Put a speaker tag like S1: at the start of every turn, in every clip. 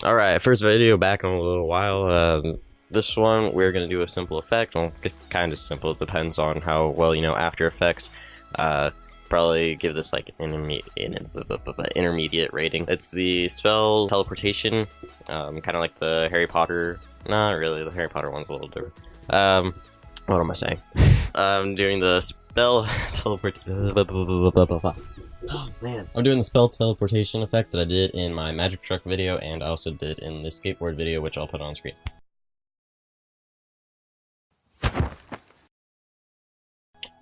S1: Alright, first video back in a little while. This one, we're going to do a simple effect. Well, kind of simple. It depends on how well you know After Effects. Probably give this like an intermediate rating. It's the spell Teleportation. Kind of like the Harry Potter. Not really, the Harry Potter one's a little different. What am I saying? I'm doing the spell Teleportation. Oh man. I'm doing the spell teleportation effect that I did in my magic truck video, and I also did in the skateboard video, which I'll put on screen.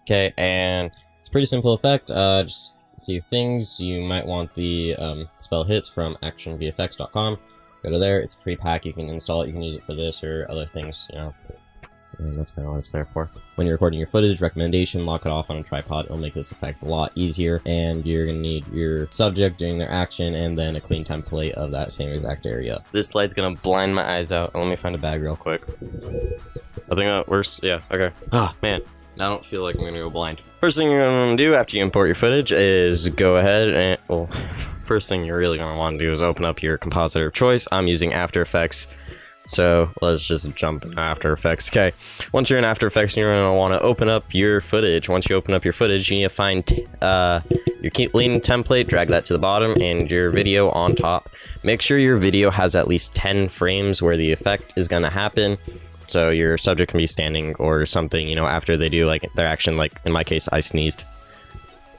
S1: Okay, and it's a pretty simple effect. Just a few things. You might want the spell hits from actionvfx.com. Go to there. It's a free pack. You can install it. You can use it for this or other things, you know. And that's kind of what it's there for. When you're recording your footage, recommendation, lock it off on a tripod. It'll make this effect a lot easier. And you're going to need your subject doing their action and then a clean template of that same exact area. This light's going to blind my eyes out. Let me find a bag real quick. I think that works. Yeah, okay. Ah, man. I don't feel like I'm going to go blind. First thing you're going to do after you import your footage is go ahead and... Well, first thing you're really going to want to do is open up your compositor of choice. I'm using After Effects. So let's just jump into After Effects. Okay, once you're in After Effects, you're going to want to open up your footage. Once you open up your footage, you need to find your keep lean template, drag that to the bottom, and your video on top. Make sure your video has at least 10 frames where the effect is going to happen. So your subject can be standing or something, you know, after they do like their action. Like in my case, I sneezed.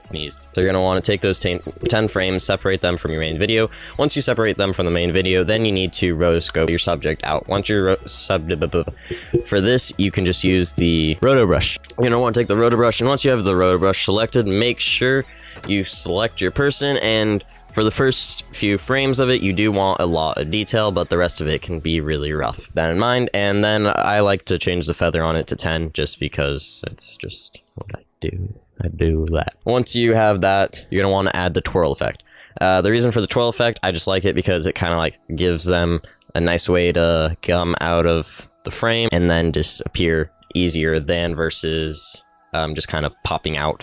S1: So you're going to want to take those 10 frames, separate them from your main video. Once you separate them from the main video, then you need to rotoscope your subject out. Once you're for this, you can just use the roto brush. You're going to want to take the roto brush, and once you have the roto brush selected, make sure you select your person, and for the first few frames of it, you do want a lot of detail, but the rest of it can be really rough. Keep that in mind, and then I like to change the feather on it to 10, just because it's just what I do. I do that. Once you have that, you're going to want to add the twirl effect. The reason for the twirl effect, I just like it because it kind of like gives them a nice way to come out of the frame and then disappear easier than versus just kind of popping out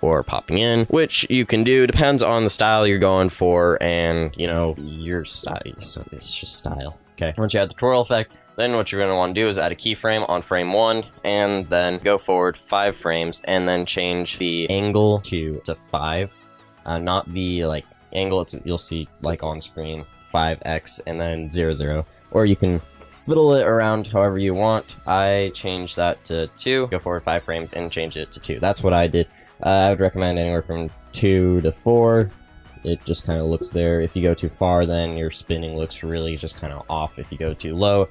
S1: or popping in, which you can do. Depends on the style you're going for and, you know, your style. So it's just style. Okay. Once you add the twirl effect, then what you're going to want to do is add a keyframe on frame 1, and then go forward 5 frames, and then change the angle to 5. Not the, like, angle, you'll see, like, on screen, 5x, and then 0, 0. Or you can fiddle it around however you want. I changed that to 2, go forward 5 frames, and change it to 2. That's what I did. I would recommend anywhere from 2 to 4. It just kind of looks there. If you go too far, then your spinning looks really just kind of off. If you go too low,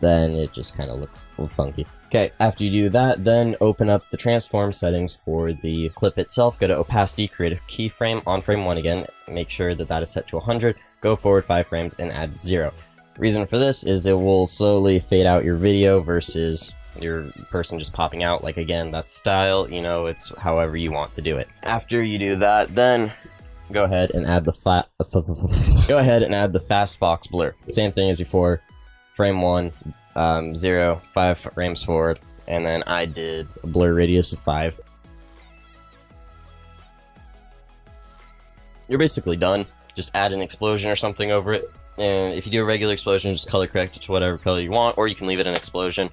S1: then it just kind of looks a little funky. Okay, after you do that, then open up the transform settings for the clip itself. Go to opacity, create a keyframe on frame 1 again. Make sure that that is set to 100. Go forward 5 frames and add 0. Reason for this is it will slowly fade out your video versus your person just popping out. Like, again, that's style, you know, it's however you want to do it. After you do that, then go ahead and add the fastbox blur. Same thing as before. Frame 1, 0, 5 frames forward, and then I did a blur radius of 5. You're basically done. Just add an explosion or something over it, and if you do a regular explosion, just color correct it to whatever color you want, or you can leave it an explosion.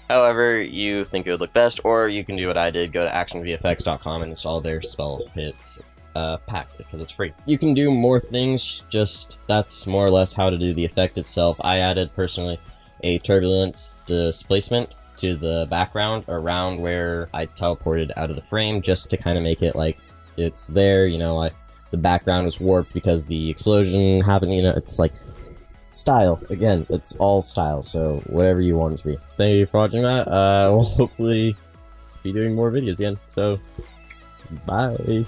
S1: However you think it would look best, or you can do what I did, go to actionvfx.com and install their spell hits pack because it's free. You can do more things, just that's more or less how to do the effect itself. I added personally a turbulence displacement to the background around where I teleported out of the frame, just to kind of make it like it's there, you know. The background was warped because the explosion happened, you know. It's like style. Again, it's all style, so whatever you want it to be. Thank you for watching that. We'll hopefully be doing more videos again, so bye.